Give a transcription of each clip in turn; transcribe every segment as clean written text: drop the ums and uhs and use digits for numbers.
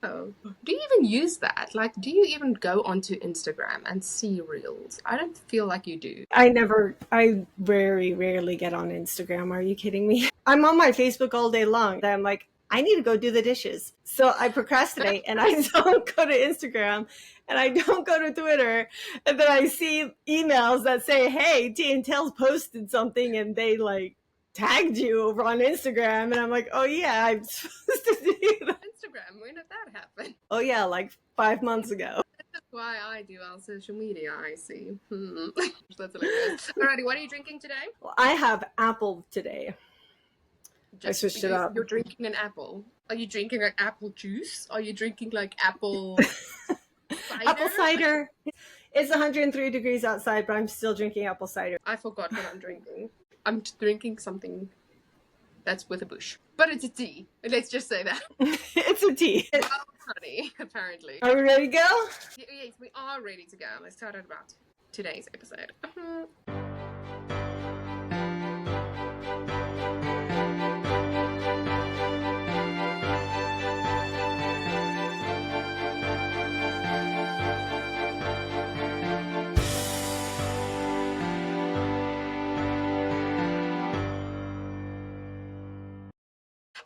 Oh, do you even use that? Like, do you even go onto Instagram and see reels? I don't feel like you do. I very rarely get on Instagram. Are you kidding me? I'm on my Facebook all day long. I'm like, I need to go do the dishes. So I procrastinate and I don't go to Instagram and I don't go to Twitter. And then I see emails that say, hey, T and Tails posted something and they like tagged you over on Instagram. And I'm like, oh yeah, I'm supposed to do that. Instagram, when did that happen? Oh yeah, like 5 months ago. That's why I do our social media, I see. That's hilarious. Alrighty, what are you drinking today? Well, I have apple today. I switched it up. You're drinking an apple. Are you drinking like apple juice? Are you drinking like apple cider? Apple cider. It's 103 degrees outside, but I'm still drinking apple cider. I forgot what I'm drinking. I'm drinking something that's with a bush. But it's a tea. Let's just say that. It's a tea. Well, honey, apparently. Are we ready to go? Yes, we are ready to go. Let's start about today's episode.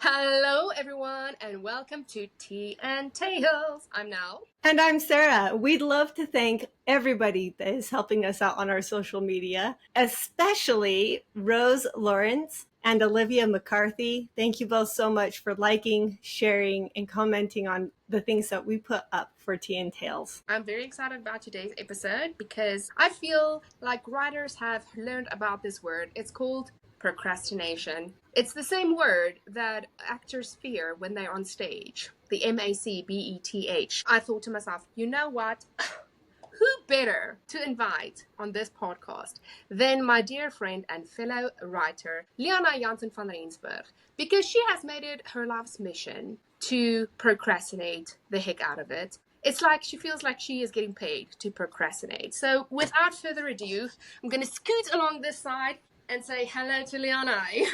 Hello, everyone, and welcome to Tea and Tales. I'm Nell. And I'm Sarah. We'd love to thank everybody that is helping us out on our social media, especially Rose Lawrence and Olivia McCarthy. Thank you both so much for liking, sharing, and commenting on the things that we put up for Tea and Tales. I'm very excited about today's episode because I feel like writers have learned about this word. It's called procrastination. It's the same word that actors fear when they're on stage. The MACBETH. I thought to myself, you know what? Who better to invite on this podcast than my dear friend and fellow writer, Lianné Jansen van Rensburg, because she has made it her life's mission to procrastinate the heck out of it. It's like she feels like she is getting paid to procrastinate. So without further ado, I'm going to scoot along this side and say hello to Lianné.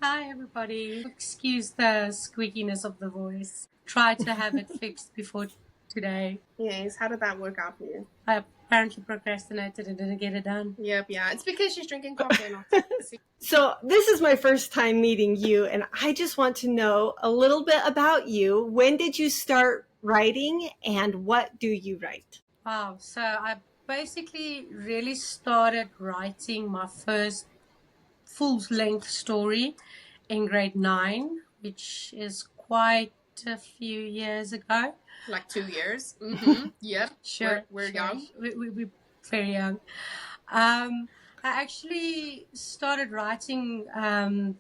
Hi, everybody. Excuse the squeakiness of the voice. Tried to have it fixed before today. Yes, how did that work out for you? I apparently procrastinated and didn't get it done. Yep, yeah. It's because she's drinking coffee. So this is my first time meeting you, and I just want to know a little bit about you. When did you start writing, and what do you write? Wow. So I basically really started writing my first full-length story in grade 9, which is quite a few years ago. Like 2 years? Mm-hmm. Yep. Sure. We're young. We're very young. I actually started writing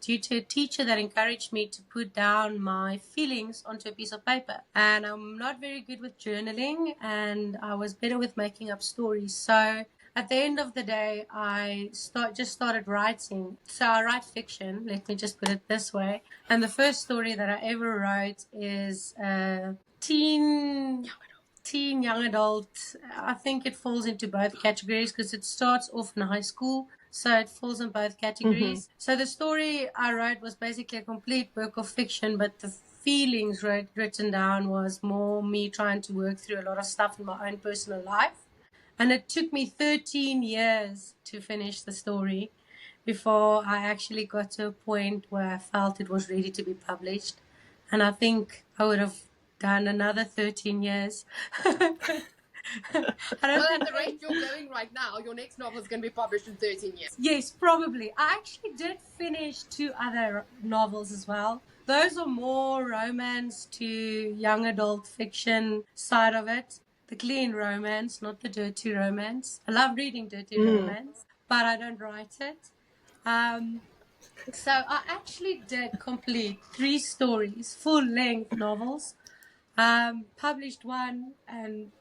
due to a teacher that encouraged me to put down my feelings onto a piece of paper. And I'm not very good with journaling, and I was better with making up stories. So at the end of the day, I just started writing. So I write fiction, let me just put it this way. And the first story that I ever wrote is teen young adult. I think it falls into both categories because it starts off in high school, so it falls in both categories. Mm-hmm. So the story I wrote was basically a complete work of fiction, but the feelings written down was more me trying to work through a lot of stuff in my own personal life. And it took me 13 years to finish the story before I actually got to a point where I felt it was ready to be published. And I think I would have done another 13 years. Well, at the rate you're going right now, your next novel is going to be published in 13 years. Yes, probably. I actually did finish 2 other novels as well. Those are more romance to young adult fiction side of it. The clean romance, not the dirty romance. I love reading dirty romance, but I don't write it. So I actually did complete 3 stories, full-length novels. Published 1 and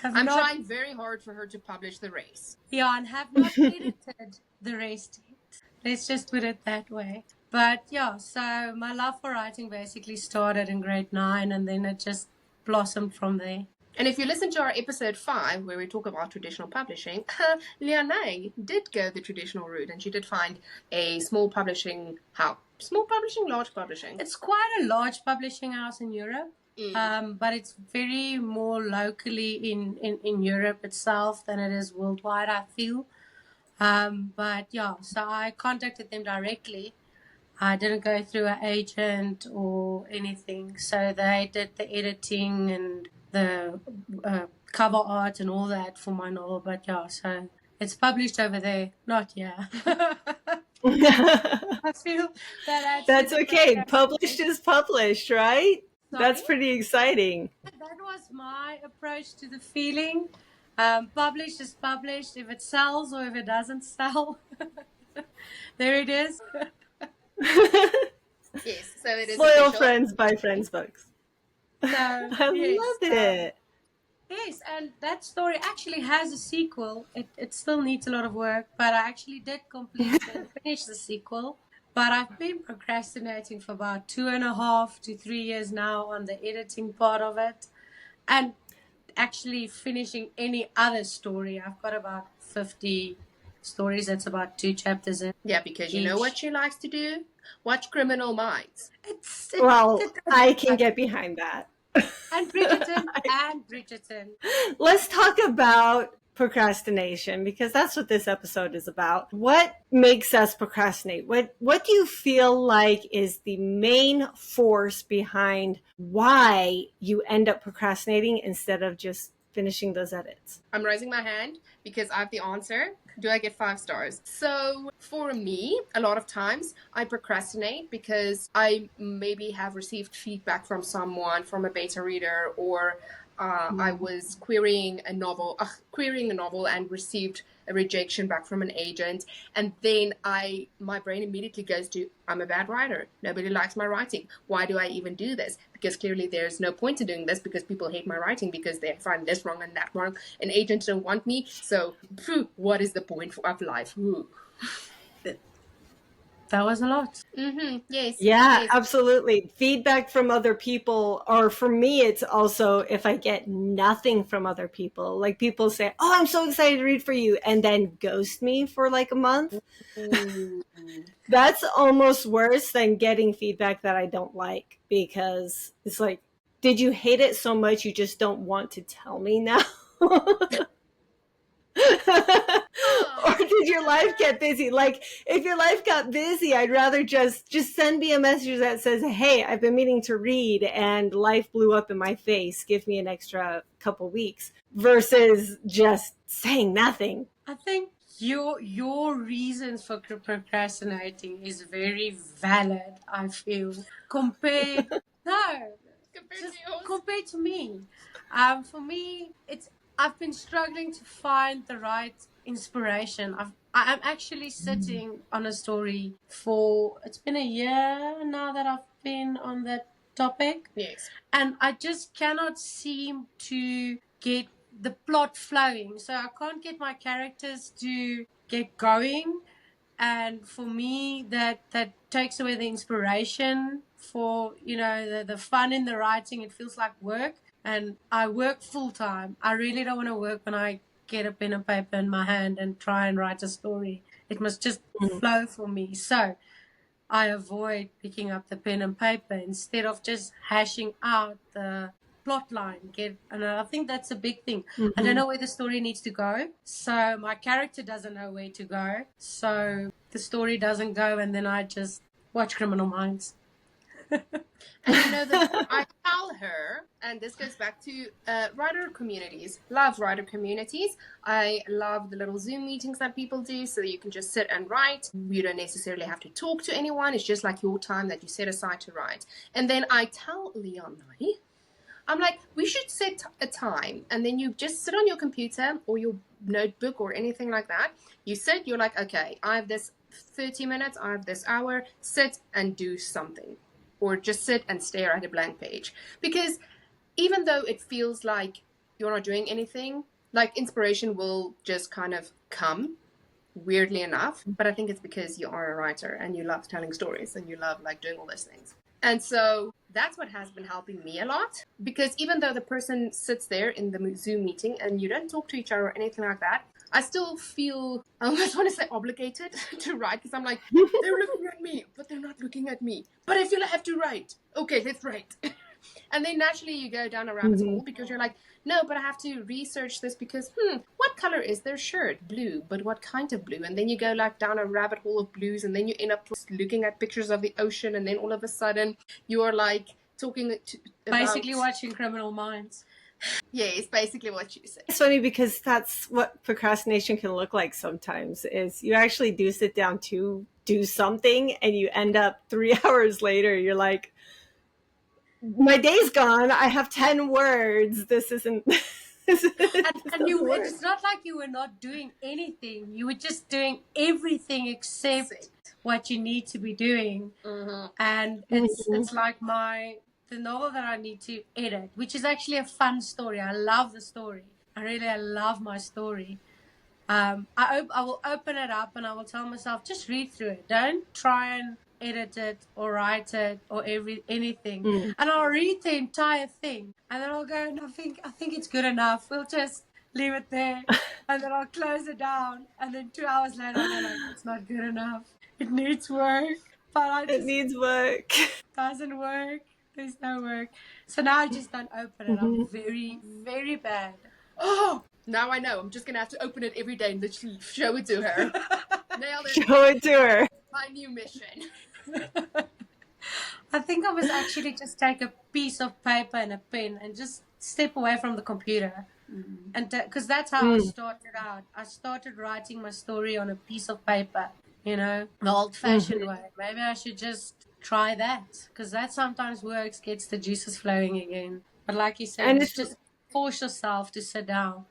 I'm trying very hard for her to publish the rest. Yeah, and have not edited the rest yet. Let's just put it that way. But yeah, so my love for writing basically started in grade 9 and then it just blossomed from there. And if you listen to our episode 5, where we talk about traditional publishing, Lianné did go the traditional route and she did find a small publishing house. Small publishing, large publishing? It's quite a large publishing house in Europe. But it's very more locally in Europe itself than it is worldwide, I feel. But yeah, so I contacted them directly. I didn't go through an agent or anything. So they did the editing and the cover art and all that for my novel. But yeah, so it's published over there, not here. I feel that adds to That's the okay. procrastination. Published is published, right? That's Sorry? pretty exciting. That was my approach to the feeling. Published is published. If it sells or if it doesn't sell, there it is. Yes, so it is Loyal official. friends buy friends books. So, I yes, love it. yes, and that story actually has a sequel. It still needs a lot of work, but I actually did complete and finish the sequel. But I've been procrastinating for about 2.5 to 3 years now on the editing part of it. And actually finishing any other story. I've got about 50 stories. That's about 2 chapters in. Yeah, because you know what she likes to do? Watch Criminal Minds. Well, I can get behind that. And Bridgerton. Let's talk about procrastination, because that's what this episode is about. What makes us procrastinate? What do you feel like is the main force behind why you end up procrastinating instead of just finishing those edits? I'm raising my hand because I have the answer. Do I get 5 stars? So for me, a lot of times I procrastinate because I maybe have received feedback from someone, from a beta reader, or I was querying a novel and received a rejection back from an agent, and then my brain immediately goes to, I'm a bad writer. Nobody likes my writing. Why do I even do this? Because clearly there's no point in doing this, because people hate my writing because they find this wrong and that wrong, and agents don't want me. So, what is the point of life? That was a lot. Yes. Yeah, Yes. absolutely. Feedback from other people, or for me, it's also if I get nothing from other people. Like people say, oh, I'm so excited to read for you, and then ghost me for like a month. That's almost worse than getting feedback that I don't like, because it's like, did you hate it so much you just don't want to tell me now? Or did your life get busy? Like, if your life got busy, I'd rather just send me a message that says, hey, I've been meaning to read and life blew up in my face. Give me an extra couple weeks, versus just saying nothing. I think your reasons for procrastinating is very valid, I feel, compared compared to me. For me, I've been struggling to find the right inspiration. I'm actually sitting on a story it's been a year now that I've been on that topic. Yes. And I just cannot seem to get the plot flowing. So I can't get my characters to get going. And for me, that takes away the inspiration for, the fun in the writing. It feels like work. And I work full time. I really don't want to work when I get a pen and paper in my hand and try and write a story. It must just flow for me. So I avoid picking up the pen and paper instead of just hashing out the plot line. And I think that's a big thing. I don't know where the story needs to go. So my character doesn't know where to go. So the story doesn't go, and then I just watch Criminal Minds. And I tell her, and this goes back to writer communities. Love writer communities. I love the little Zoom meetings that people do, so you can just sit and write. You don't necessarily have to talk to anyone. It's just like your time that you set aside to write. And then I tell Lianné, I'm like, we should set a time, and then you just sit on your computer or your notebook or anything like that. You sit, you're like, okay, I have this 30 minutes, I have this hour, sit and do something. Or just sit and stare at a blank page. Because even though it feels like you're not doing anything, like inspiration will just kind of come, weirdly enough. But I think it's because you are a writer and you love telling stories and you love like doing all those things. And so that's what has been helping me a lot. Because even though the person sits there in the Zoom meeting and you don't talk to each other or anything like that, I still feel, I almost want to say obligated to write, because I'm like, they're looking at me, but they're not looking at me. But I feel I have to write. Okay, let's write. And then naturally you go down a rabbit hole because you're like, no, but I have to research this because, what color is their shirt? Blue, but what kind of blue? And then you go like down a rabbit hole of blues, and then you end up looking at pictures of the ocean, and then all of a sudden you're like talking about... Basically watching Criminal Minds. Yeah, it's basically what you say. It's funny because that's what procrastination can look like sometimes, is you actually do sit down to do something and you end up 3 hours later, you're like, my day's gone. I have 10 words. This isn't. It's not like you were not doing anything. You were just doing everything except what you need to be doing. And it's like the novel that I need to edit, which is actually a fun story. I love the story. I love my story. I will open it up and I will tell myself, just read through it. Don't try and edit it or write it or anything. And I'll read the entire thing, and then I'll go and I think it's good enough. We'll just leave it there, and then I'll close it down. And then 2 hours later, I'm like, it's not good enough. It needs work, but it needs work. Doesn't work. There's no work. So now I just don't open it. I'm very, very bad. Oh, now I know. I'm just gonna have to open it every day and literally show it to her. Nailed it. Show it to her. My new mission. I think I must actually just take a piece of paper and a pen and just step away from the computer. And because that's how I started out. I started writing my story on a piece of paper, the old-fashioned way. Maybe I should just try that, because that sometimes works, gets the juices flowing again. But like you said, and it's just force yourself to sit down.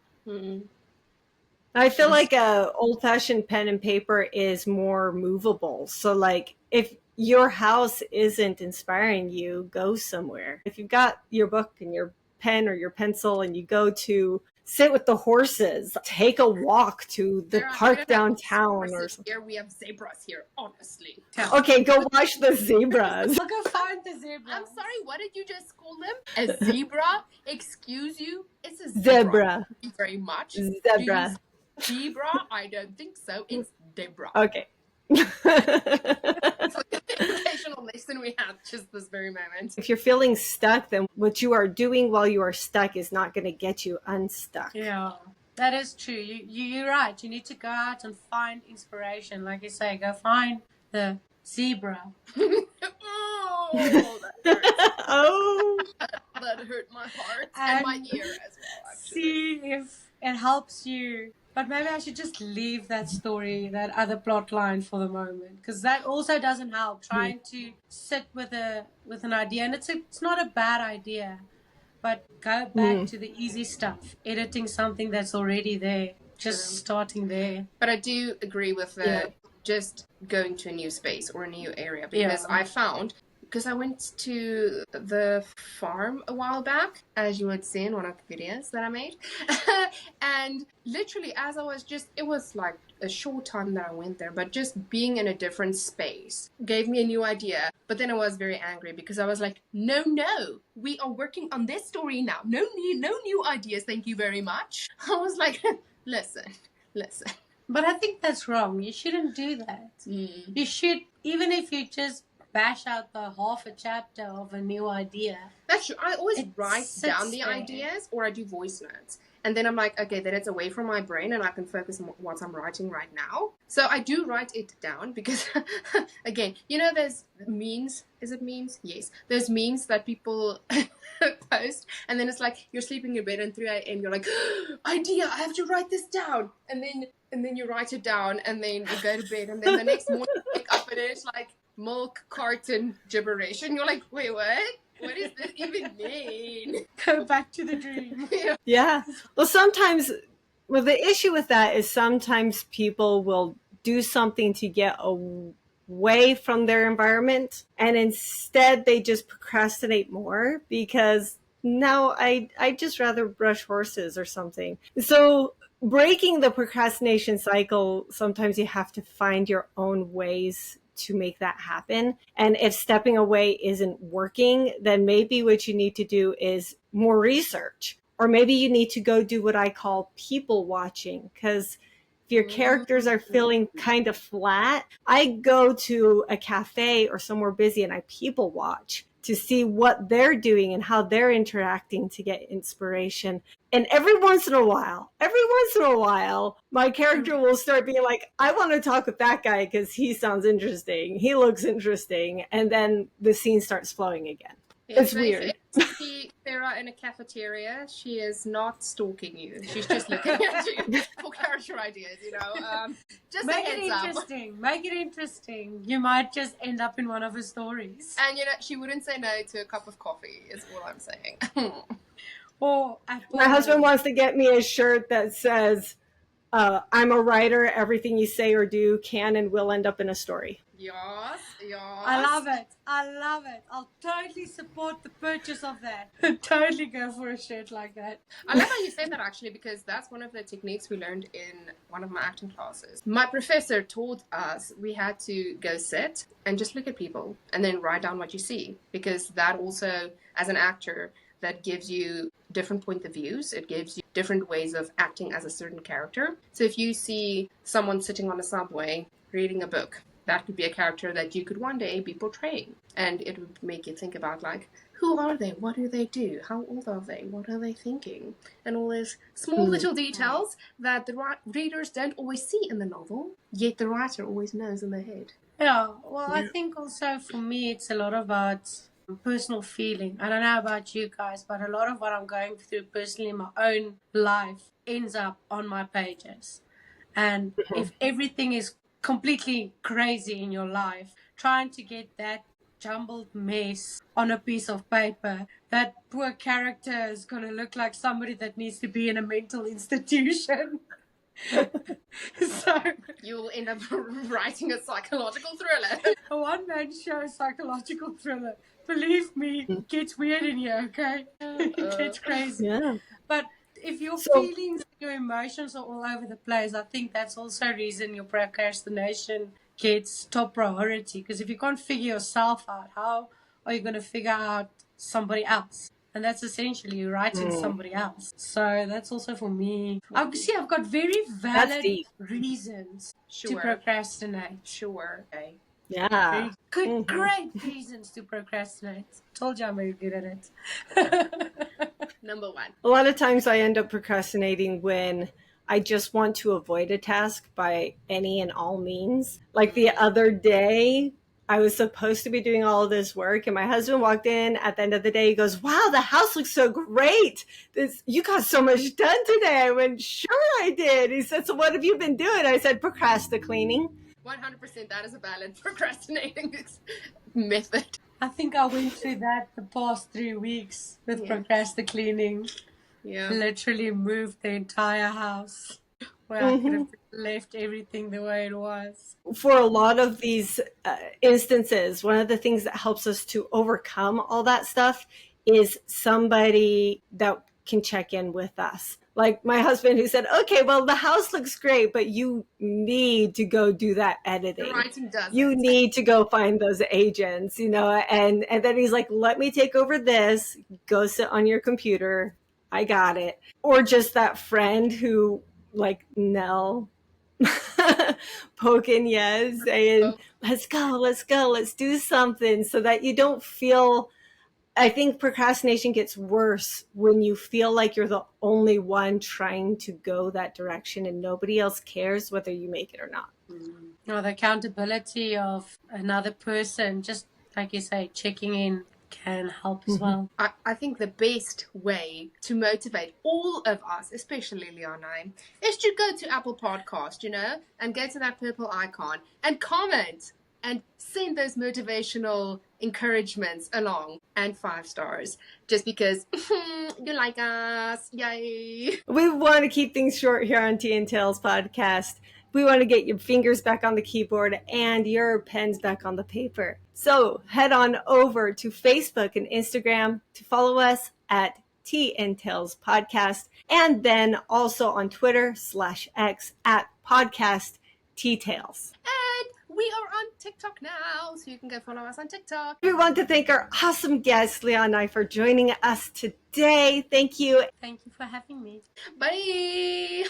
I feel like a old-fashioned pen and paper is more movable. So like if your house isn't inspiring you, go somewhere. If you've got your book and your pen or your pencil and you go to sit with the horses, take a walk to the park downtown or something. Here we have zebras here, honestly. Okay, go watch the zebras. I'll go find the zebra. I'm sorry, what did you just call them? A zebra? Excuse you? It's a zebra. Thank you very much. Zebra. Zebra? I don't think so. It's Debra. Okay. It's like the educational lesson we had just this very moment. If you're feeling stuck, then what you are doing while you are stuck is not going to get you unstuck. Yeah, that is true. You're right. You need to go out and find inspiration. Like you say, go find the zebra. Oh, that hurt. Oh, that hurt my heart and my ear as well, actually. See if it helps you. But maybe I should just leave that story, that other plot line for the moment, because that also doesn't help. Trying to sit with an idea, and it's not a bad idea, but go back to the easy stuff, editing something that's already there, just starting there. But I do agree with just going to a new space or a new area, because I found... Because I went to the farm a while back, as you would see in one of the videos that I made. And literally, as I was it was like a short time that I went there, but just being in a different space gave me a new idea. But then I was very angry because I was like, no, we are working on this story now. No new ideas, thank you very much. I was like, listen. But I think that's wrong. You shouldn't do that. You should, even if you just bash out the half a chapter of a new idea. That's true. I always write down the ideas, or I do voice notes. And then I'm like, okay, then it's away from my brain and I can focus on what I'm writing right now. So I do write it down because, again, there's memes. Is it memes? Yes. There's memes that people post, and then it's like you're sleeping in bed and 3 a.m. you're like, idea, I have to write this down. And then you write it down, and then you go to bed, and then the next morning you wake up and it's like milk carton gibberish, and you're like, wait, what? What does this even mean? Go back to the dream. Yeah. Well, the issue with that is sometimes people will do something to get away from their environment, and instead they just procrastinate more because now I'd just rather brush horses or something. So breaking the procrastination cycle, sometimes you have to find your own ways to make that happen. And if stepping away isn't working, then maybe what you need to do is more research, or maybe you need to go do what I call people watching. Because if your characters are feeling kind of flat, I go to a cafe or somewhere busy and I people watch. to see what they're doing and how they're interacting to get inspiration. And every once in a while, my character will start being like, I want to talk with that guy because he sounds interesting. He looks interesting. And then the scene starts flowing again. Yeah, It's so weird. if you see Sarah in a cafeteria, she is not stalking you. She's just looking at you for character ideas, you know. Just Make a it heads up. interesting. Make it interesting. You might just end up in one of her stories. And, you know, she wouldn't say no to a cup of coffee, is all I'm saying. Or My husband wants to get me a shirt that says, I'm a writer. Everything you say or do can and will end up in a story. Yes, yes. I love it. I love it. I'll totally support the purchase of that. Totally go for a shirt like that. I love how you said that, actually, because that's one of the techniques we learned in one of my acting classes. My professor taught us we had to go sit and just look at people and then write down what you see, because that also, as an actor, that gives you different point of views. It gives you different ways of acting as a certain character. So if you see someone sitting on a subway reading a book, that could be a character that you could one day be portraying. And it would make you think about, like, who are they? What do they do? How old are they? What are they thinking? And all these small little details that the readers don't always see in the novel, yet the writer always knows in their head. Yeah, well, I think also for me, it's a lot about personal feeling. I don't know about you guys, but a lot of what I'm going through personally in my own life ends up on my pages. And if everything is completely crazy in your life, trying to get that jumbled mess on a piece of paper, that poor character is going to look like somebody that needs to be in a mental institution. So You'll end up writing a psychological thriller. a one-man show psychological thriller. Believe me, it gets weird in here, okay? It gets crazy. Yeah. But if your feelings, your emotions are all over the place, I think that's also a reason your procrastination gets top priority. Because if you can't figure yourself out, how are you going to figure out somebody else? And that's essentially writing somebody else. So that's also for me. I've got very valid reasons to procrastinate. Sure. Okay. Yeah. Very good, great reasons to procrastinate. Told you I'm very good at it. Number one. A lot of times I end up procrastinating when I just want to avoid a task by any and all means. Like the other day, I was supposed to be doing all of this work, and my husband walked in at the end of the day. He goes, "Wow, the house looks so great. You got so much done today." I went, "Sure I did." He said, "So what have you been doing?" I said, "Procrastinating." 100% that is a valid procrastinating method. I think I went through that the past 3 weeks with procrastinating. Yeah. Literally moved the entire house where I could have left everything the way it was. For a lot of these instances, one of the things that helps us to overcome all that stuff is somebody that can check in with us. Like my husband, who said, "Okay, well, the house looks great, but you need to go do that editing. The writing doesn't. You need to go find those agents, you know." And then he's like, "Let me take over this. Go sit on your computer. I got it." Or just that friend who, like Nell, poking yes, saying, let's go, let's do something, so that you don't feel. I think procrastination gets worse when you feel like you're the only one trying to go that direction and nobody else cares whether you make it or not. Or the accountability of another person, just like you say, checking in can help as well. I think the best way to motivate all of us, especially Lianné, is to go to Apple Podcast, you know, and go to that purple icon and comment and send those motivational encouragements along, and 5 stars, just because you like us. Yay. We want to keep things short here on Tea and Tales podcast. We want to get your fingers back on the keyboard and your pens back on the paper. So head on over to Facebook and Instagram to follow us at Tea and Tales podcast, and then also on Twitter /X at podcast Tea Tales. And we are on TikTok now, so you can go follow us on TikTok. We want to thank our awesome guest, Lianné, for joining us today. Thank you. Thank you for having me. Bye.